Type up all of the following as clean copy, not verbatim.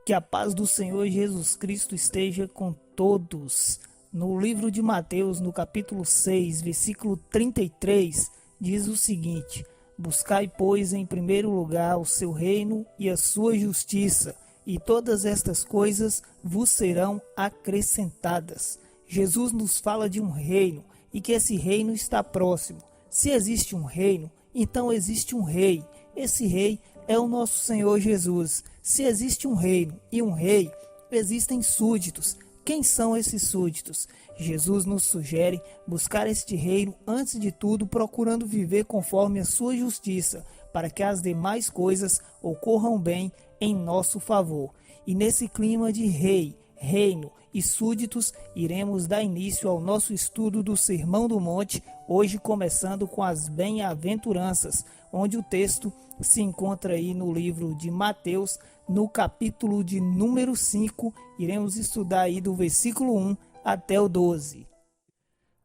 Que a paz do Senhor Jesus Cristo esteja com todos. No livro de Mateus, no capítulo 6, versículo 33, diz o seguinte: Buscai, pois, em primeiro lugar o seu reino e a sua justiça, e todas estas coisas vos serão acrescentadas. Jesus nos fala de um reino e que esse reino está próximo. Se existe um reino, então existe um rei. Esse rei é o nosso Senhor Jesus. Se existe um reino e um rei, existem súditos. Quem são esses súditos? Jesus nos sugere buscar este reino antes de tudo, procurando viver conforme a sua justiça, para que as demais coisas ocorram bem em nosso favor. E nesse clima de rei, reino e súditos, iremos dar início ao nosso estudo do Sermão do Monte, hoje começando com as bem-aventuranças, onde o texto se encontra aí no livro de Mateus, no capítulo de número 5, iremos estudar aí do versículo 1 até o 12.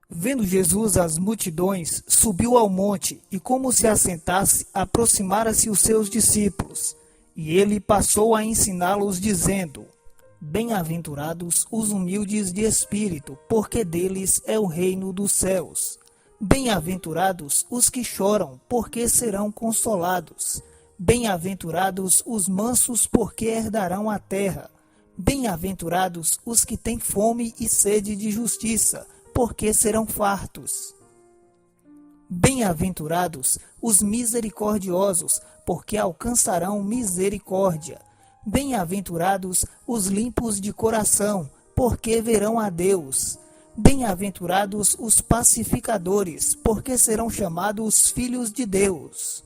Vendo Jesus as multidões, subiu ao monte, e como se assentasse, aproximaram-se os seus discípulos. E ele passou a ensiná-los, dizendo: Bem-aventurados os humildes de espírito, porque deles é o reino dos céus. Bem-aventurados os que choram, porque serão consolados. Bem-aventurados os mansos, porque herdarão a terra. Bem-aventurados os que têm fome e sede de justiça, porque serão fartos. Bem-aventurados os misericordiosos, porque alcançarão misericórdia. Bem-aventurados os limpos de coração, porque verão a Deus. Bem-aventurados os pacificadores, porque serão chamados filhos de Deus.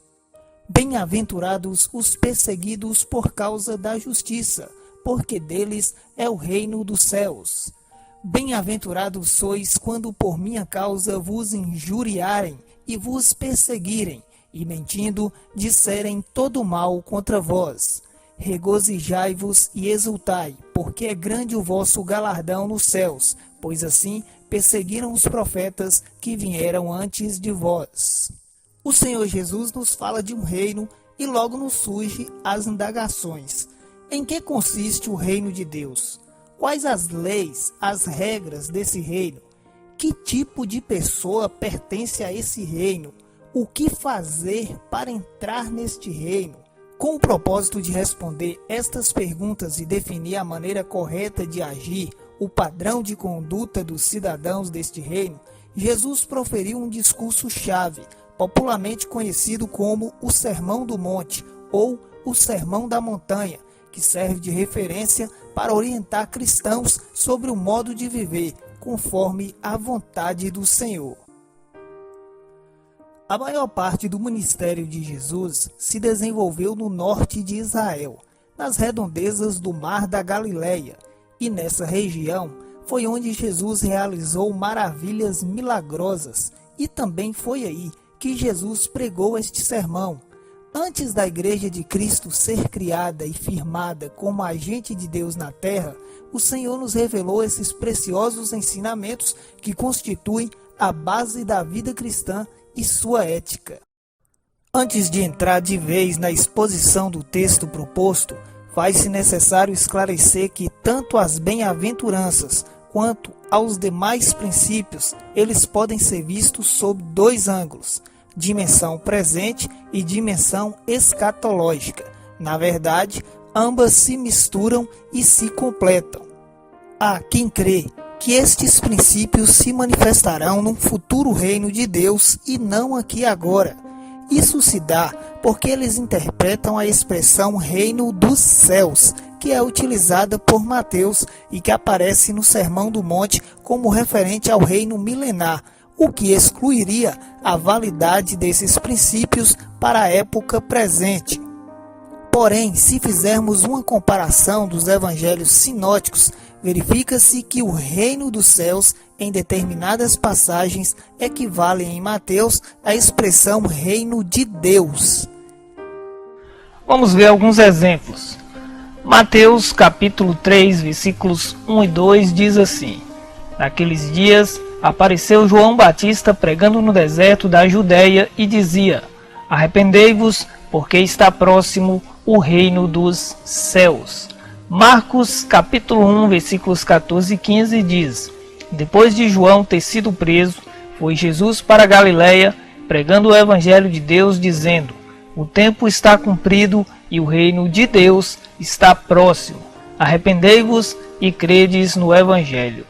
Bem-aventurados os perseguidos por causa da justiça, porque deles é o reino dos céus. Bem-aventurados sois quando por minha causa vos injuriarem e vos perseguirem, e mentindo disserem todo mal contra vós. Regozijai-vos e exultai, porque é grande o vosso galardão nos céus, pois assim perseguiram os profetas que vieram antes de vós. O Senhor Jesus nos fala de um reino e logo nos surge as indagações. Em que consiste o reino de Deus? Quais as leis, as regras desse reino? Que tipo de pessoa pertence a esse reino? O que fazer para entrar neste reino? Com o propósito de responder estas perguntas e definir a maneira correta de agir, o padrão de conduta dos cidadãos deste reino, Jesus proferiu um discurso-chave, popularmente conhecido como o Sermão do Monte ou o Sermão da Montanha, que serve de referência para orientar cristãos sobre o modo de viver conforme a vontade do Senhor. A maior parte do ministério de Jesus se desenvolveu no norte de Israel, nas redondezas do Mar da Galileia, e nessa região foi onde Jesus realizou maravilhas milagrosas, e também foi aí que Jesus pregou este sermão. Antes da Igreja de Cristo ser criada e firmada como agente de Deus na terra, o Senhor nos revelou esses preciosos ensinamentos que constituem a base da vida cristã e sua ética. Antes de entrar de vez na exposição do texto proposto, faz-se necessário esclarecer que tanto as bem-aventuranças quanto aos demais princípios, eles podem ser vistos sob dois ângulos: dimensão presente e dimensão escatológica. Na verdade, ambas se misturam e se completam. Há quem crê que estes princípios se manifestarão num futuro reino de Deus e não aqui agora. Isso se dá porque eles interpretam a expressão reino dos céus, que é utilizada por Mateus e que aparece no Sermão do Monte como referente ao reino milenar, o que excluiria a validade desses princípios para a época presente. Porém, se fizermos uma comparação dos evangelhos sinóticos, verifica-se que o reino dos céus, em determinadas passagens, equivale em Mateus à expressão reino de Deus. Vamos ver alguns exemplos. Mateus capítulo 3, versículos 1 e 2 diz assim: Naqueles dias apareceu João Batista pregando no deserto da Judéia e dizia: Arrependei-vos, porque está próximo o reino dos céus. Marcos capítulo 1, versículos 14 e 15 diz: Depois de João ter sido preso, foi Jesus para Galiléia, pregando o evangelho de Deus, dizendo: O tempo está cumprido e o reino de Deus está próximo. Arrependei-vos e credes no evangelho.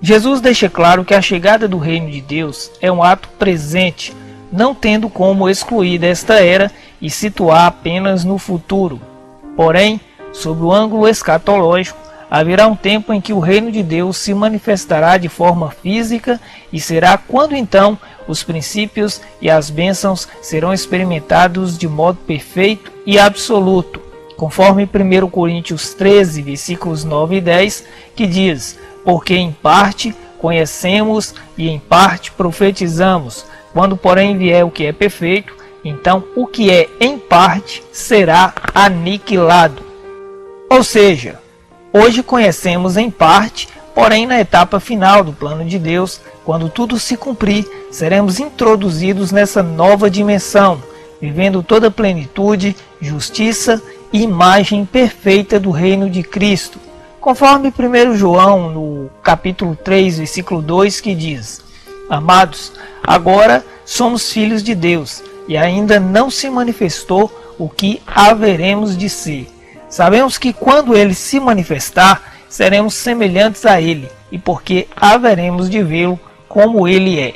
Jesus deixa claro que a chegada do reino de Deus é um ato presente, não tendo como excluir desta era e situar apenas no futuro. Porém, sob o ângulo escatológico, haverá um tempo em que o reino de Deus se manifestará de forma física e será quando então os princípios e as bênçãos serão experimentados de modo perfeito e absoluto, conforme 1 Coríntios 13, versículos 9 e 10, que diz: Porque em parte conhecemos e em parte profetizamos, quando porém vier o que é perfeito, então o que é em parte será aniquilado. Ou seja, hoje conhecemos em parte, porém na etapa final do plano de Deus, quando tudo se cumprir, seremos introduzidos nessa nova dimensão, vivendo toda a plenitude, justiça e imagem perfeita do reino de Cristo. Conforme 1 João, no capítulo 3, versículo 2, que diz: Amados, agora somos filhos de Deus, e ainda não se manifestou o que haveremos de ser. Sabemos que quando ele se manifestar, seremos semelhantes a ele, e porque haveremos de vê-lo como ele é.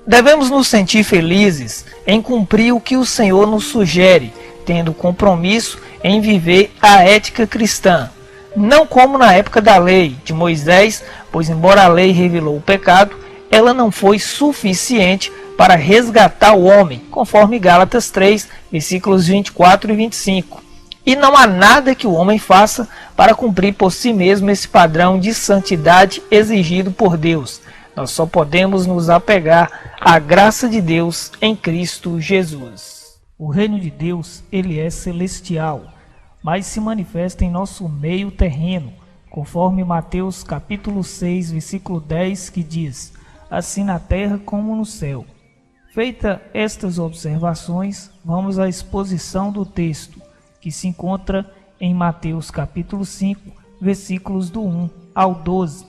Devemos nos sentir felizes em cumprir o que o Senhor nos sugere, tendo compromisso em viver a ética cristã. Não como na época da lei de Moisés, pois embora a lei revelou o pecado, ela não foi suficiente para resgatar o homem, conforme Gálatas 3, versículos 24 e 25. E não há nada que o homem faça para cumprir por si mesmo esse padrão de santidade exigido por Deus. Nós só podemos nos apegar à graça de Deus em Cristo Jesus. O reino de Deus, ele é celestial, mas se manifesta em nosso meio terreno, conforme Mateus capítulo 6, versículo 10, que diz: Assim na terra como no céu. Feita estas observações, vamos à exposição do texto, que se encontra em Mateus capítulo 5, versículos do 1 ao 12.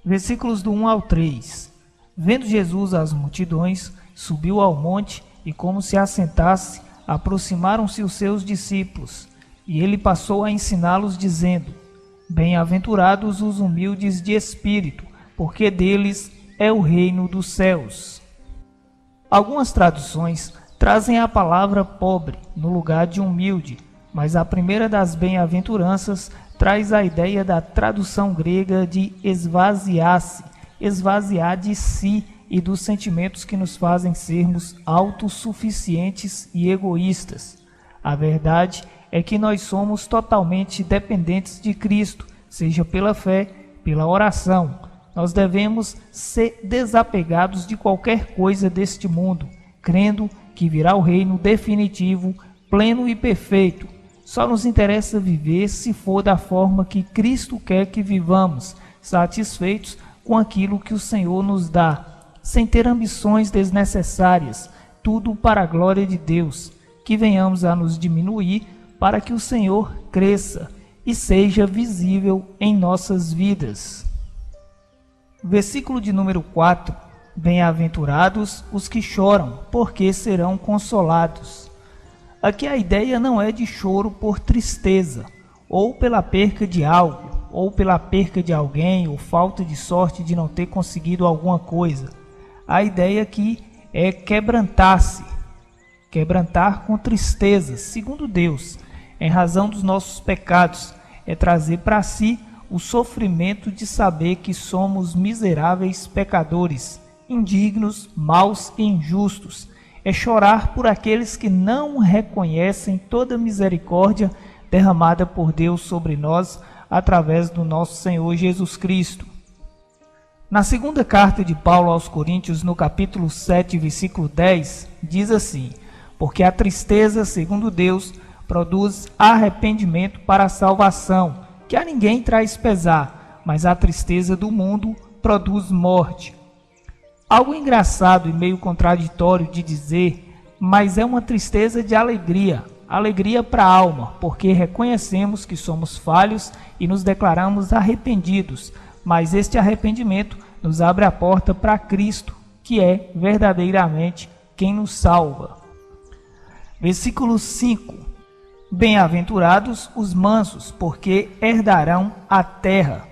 Versículos do 1 ao 3. Vendo Jesus as multidões, subiu ao monte e, como se assentasse, aproximaram-se os seus discípulos. E ele passou a ensiná-los, dizendo: Bem-aventurados os humildes de espírito, porque deles é o reino dos céus. Algumas traduções trazem a palavra pobre no lugar de humilde, mas a primeira das bem-aventuranças traz a ideia da tradução grega de esvaziar-se, esvaziar de si e dos sentimentos que nos fazem sermos autossuficientes e egoístas. A verdade é que nós somos totalmente dependentes de Cristo, seja pela fé, pela oração. Nós devemos ser desapegados de qualquer coisa deste mundo, crendo que virá o reino definitivo, pleno e perfeito. Só nos interessa viver se for da forma que Cristo quer que vivamos, satisfeitos com aquilo que o Senhor nos dá, sem ter ambições desnecessárias, tudo para a glória de Deus. Que venhamos a nos diminuir para que o Senhor cresça e seja visível em nossas vidas. Versículo de número 4. Bem-aventurados os que choram, porque serão consolados. Aqui a ideia não é de choro por tristeza, ou pela perca de algo, ou pela perca de alguém, ou falta de sorte de não ter conseguido alguma coisa. A ideia aqui é quebrantar-se, quebrantar com tristeza, segundo Deus, em razão dos nossos pecados, é trazer para si o sofrimento de saber que somos miseráveis pecadores, indignos, maus e injustos. É chorar por aqueles que não reconhecem toda a misericórdia derramada por Deus sobre nós através do nosso Senhor Jesus Cristo. Na segunda carta de Paulo aos Coríntios, no capítulo 7, versículo 10, diz assim: Porque a tristeza, segundo Deus, produz arrependimento para a salvação, que a ninguém traz pesar, mas a tristeza do mundo produz morte. Algo engraçado e meio contraditório de dizer, mas é uma tristeza de alegria, alegria para a alma, porque reconhecemos que somos falhos e nos declaramos arrependidos, mas este arrependimento nos abre a porta para Cristo, que é verdadeiramente quem nos salva. Versículo 5. Bem-aventurados os mansos, porque herdarão a terra.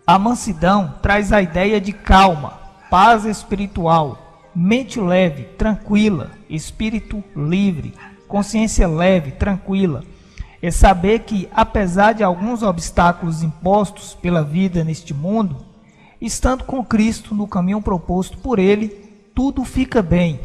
A mansidão traz a ideia de calma, paz espiritual, mente leve, tranquila, espírito livre, consciência leve, tranquila. É saber que, apesar de alguns obstáculos impostos pela vida neste mundo, estando com Cristo no caminho proposto por Ele, tudo fica bem.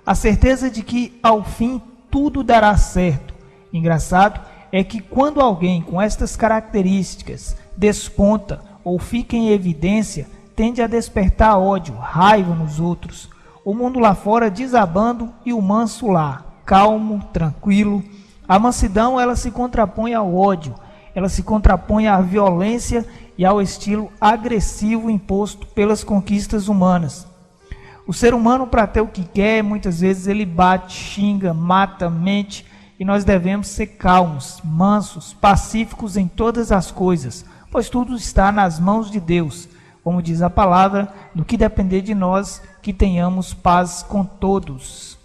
A certeza de que, ao fim, tudo dará certo. Engraçado é que quando alguém com estas características desponta ou fica em evidência, tende a despertar ódio, raiva nos outros. O mundo lá fora desabando e o manso lá, calmo, tranquilo. A mansidão, ela se contrapõe ao ódio, ela se contrapõe à violência e ao estilo agressivo imposto pelas conquistas humanas. O ser humano, para ter o que quer, muitas vezes ele bate, xinga, mata, mente, e nós devemos ser calmos, mansos, pacíficos em todas as coisas, pois tudo está nas mãos de Deus. Como diz a palavra, no que depender de nós, que tenhamos paz com todos.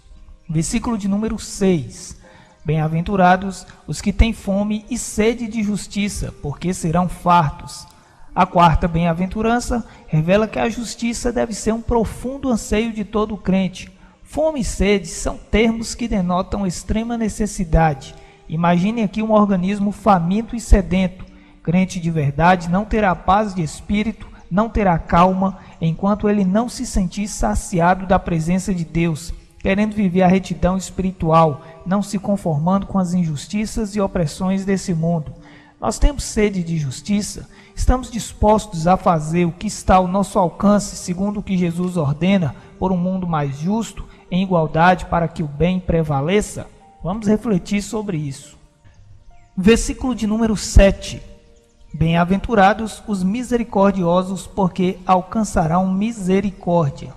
Versículo de número 6. Bem-aventurados os que têm fome e sede de justiça, porque serão fartos. A quarta bem-aventurança revela que a justiça deve ser um profundo anseio de todo crente. Fome e sede são termos que denotam extrema necessidade. Imagine aqui um organismo faminto e sedento. Crente de verdade não terá paz de espírito, não terá calma, enquanto ele não se sentir saciado da presença de Deus, querendo viver a retidão espiritual, não se conformando com as injustiças e opressões desse mundo. Nós temos sede de justiça, estamos dispostos a fazer o que está ao nosso alcance, segundo o que Jesus ordena, por um mundo mais justo, em igualdade, para que o bem prevaleça? Vamos refletir sobre isso. Versículo de número 7. Bem-aventurados os misericordiosos, porque alcançarão misericórdia.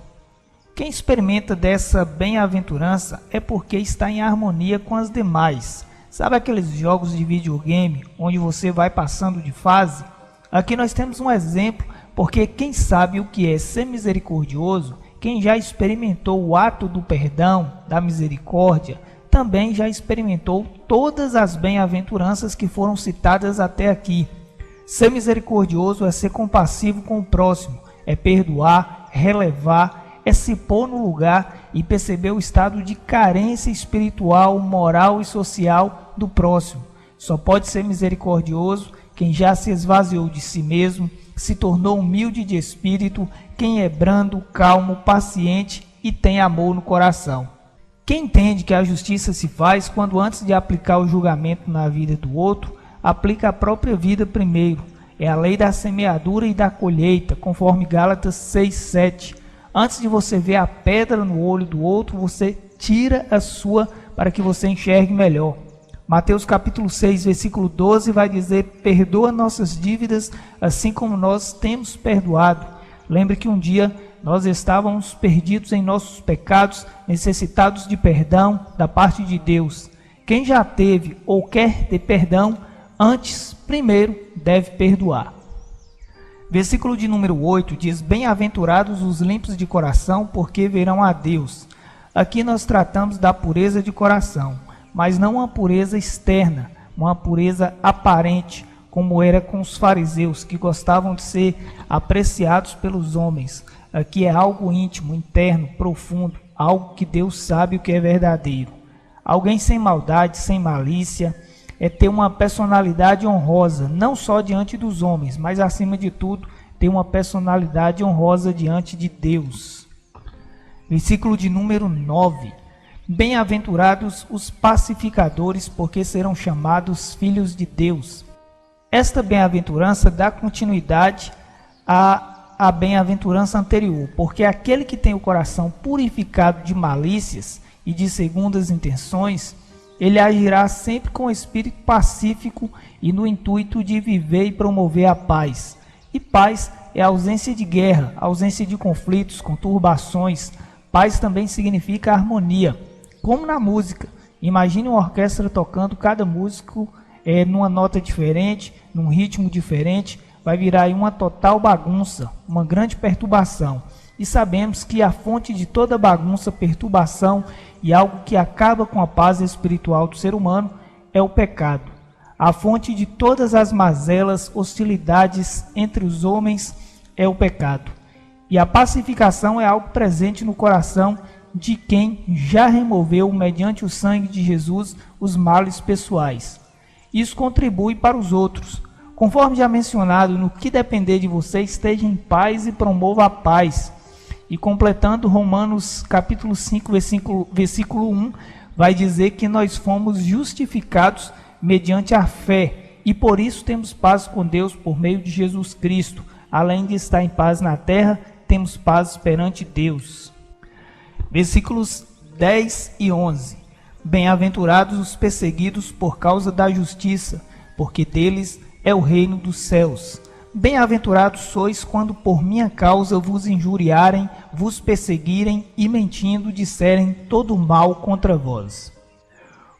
Quem experimenta dessa bem-aventurança é porque está em harmonia com as demais. Sabe aqueles jogos de videogame onde você vai passando de fase? Aqui nós temos um exemplo, porque quem sabe o que é ser misericordioso, quem já experimentou o ato do perdão, da misericórdia, também já experimentou todas as bem-aventuranças que foram citadas até aqui. Ser misericordioso é ser compassivo com o próximo, é perdoar, relevar, é se pôr no lugar e perceber o estado de carência espiritual, moral e social do próximo. Só pode ser misericordioso quem já se esvaziou de si mesmo, se tornou humilde de espírito, quem é brando, calmo, paciente e tem amor no coração. Quem entende que a justiça se faz quando, antes de aplicar o julgamento na vida do outro, aplica a própria vida primeiro. É a lei da semeadura e da colheita, conforme Gálatas 6:7. Antes de você ver a pedra no olho do outro, você tira a sua para que você enxergue melhor. Mateus capítulo 6, versículo 12 vai dizer: perdoa nossas dívidas, assim como nós temos perdoado. Lembre que um dia nós estávamos perdidos em nossos pecados, necessitados de perdão da parte de Deus. Quem já teve ou quer ter perdão, antes, primeiro, deve perdoar. Versículo de número 8 diz: bem-aventurados os limpos de coração, porque verão a Deus. Aqui nós tratamos da pureza de coração, mas não uma pureza externa, uma pureza aparente, como era com os fariseus, que gostavam de ser apreciados pelos homens. Aqui é algo íntimo, interno, profundo, algo que Deus sabe o que é verdadeiro. Alguém sem maldade, sem malícia, é ter uma personalidade honrosa, não só diante dos homens, mas acima de tudo, ter uma personalidade honrosa diante de Deus. Versículo de número 9. Bem-aventurados os pacificadores, porque serão chamados filhos de Deus. Esta bem-aventurança dá continuidade à bem-aventurança anterior, porque aquele que tem o coração purificado de malícias e de segundas intenções, ele agirá sempre com espírito pacífico e no intuito de viver e promover a paz. E paz é a ausência de guerra, ausência de conflitos, conturbações. Paz também significa harmonia, como na música, Imagine uma orquestra tocando, cada músico numa nota diferente, num ritmo diferente, vai virar aí uma total bagunça, uma grande perturbação. E sabemos que a fonte de toda bagunça, perturbação e algo que acaba com a paz espiritual do ser humano é o pecado. A fonte de todas as mazelas, hostilidades entre os homens é o pecado. E a pacificação é algo presente no coração de quem já removeu, mediante o sangue de Jesus, os males pessoais. Isso contribui para os outros. Conforme já mencionado, no que depender de você, esteja em paz e promova a paz. E completando Romanos capítulo 5, versículo 1, vai dizer que nós fomos justificados mediante a fé, e por isso temos paz com Deus por meio de Jesus Cristo. Além de estar em paz na terra, temos paz perante Deus. Versículos 10 e 11. Bem-aventurados os perseguidos por causa da justiça, porque deles é o reino dos céus. Bem-aventurados sois quando por minha causa vos injuriarem, vos perseguirem e mentindo disserem todo mal contra vós.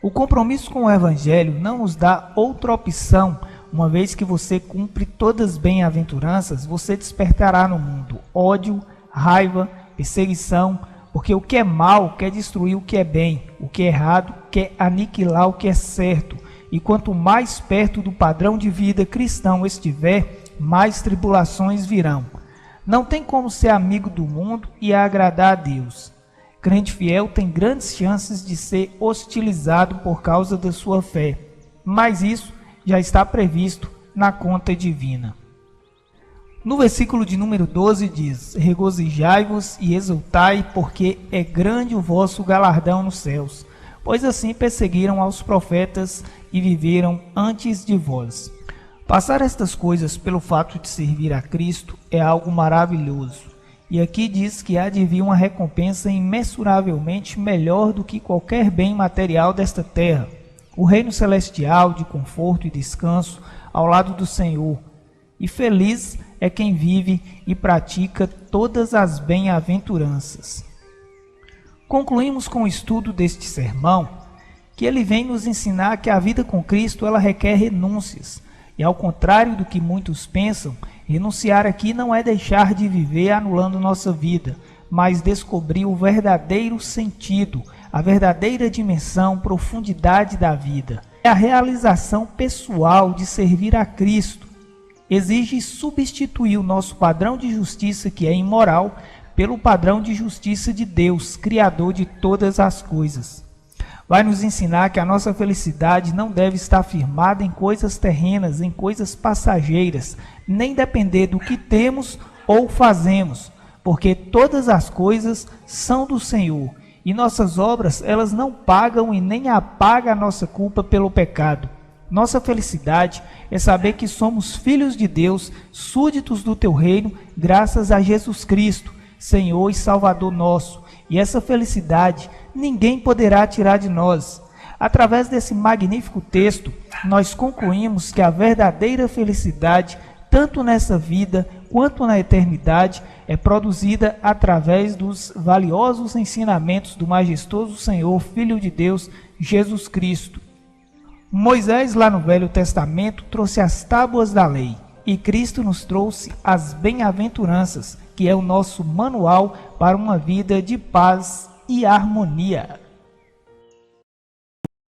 O compromisso com o Evangelho não nos dá outra opção. Uma vez que você cumpre todas as bem-aventuranças, você despertará no mundo ódio, raiva, perseguição, porque o que é mal quer destruir o que é bem, o que é errado quer aniquilar o que é certo. E quanto mais perto do padrão de vida cristão estiver, mais tribulações virão. Não tem como ser amigo do mundo e agradar a Deus. Crente fiel tem grandes chances de ser hostilizado por causa da sua fé, mas isso já está previsto na conta divina. No versículo de número 12 diz: regozijai-vos e exultai, porque é grande o vosso galardão nos céus, pois assim perseguiram aos profetas e viveram antes de vós. Passar estas coisas pelo fato de servir a Cristo é algo maravilhoso. E aqui diz que há de vir uma recompensa imensuravelmente melhor do que qualquer bem material desta terra. O reino celestial de conforto e descanso ao lado do Senhor. E feliz é quem vive e pratica todas as bem-aventuranças. Concluímos com o estudo deste sermão, que ele vem nos ensinar que a vida com Cristo ela requer renúncias. E ao contrário do que muitos pensam, renunciar aqui não é deixar de viver anulando nossa vida, mas descobrir o verdadeiro sentido, a verdadeira dimensão, profundidade da vida. É a realização pessoal de servir a Cristo. Exige substituir o nosso padrão de justiça, que é imoral, pelo padrão de justiça de Deus, Criador de todas as coisas. Vai nos ensinar que a nossa felicidade não deve estar firmada em coisas terrenas, em coisas passageiras, nem depender do que temos ou fazemos, porque todas as coisas são do Senhor, e nossas obras elas não pagam e nem apagam a nossa culpa pelo pecado. Nossa felicidade é saber que somos filhos de Deus, súditos do teu reino, graças a Jesus Cristo, Senhor e Salvador nosso. E essa felicidade ninguém poderá tirar de nós. Através desse magnífico texto, nós concluímos que a verdadeira felicidade, tanto nessa vida quanto na eternidade, é produzida através dos valiosos ensinamentos do majestoso Senhor, Filho de Deus, Jesus Cristo. Moisés, lá no Velho Testamento, trouxe as tábuas da lei, e Cristo nos trouxe as bem-aventuranças, que é o nosso manual para uma vida de paz e harmonia.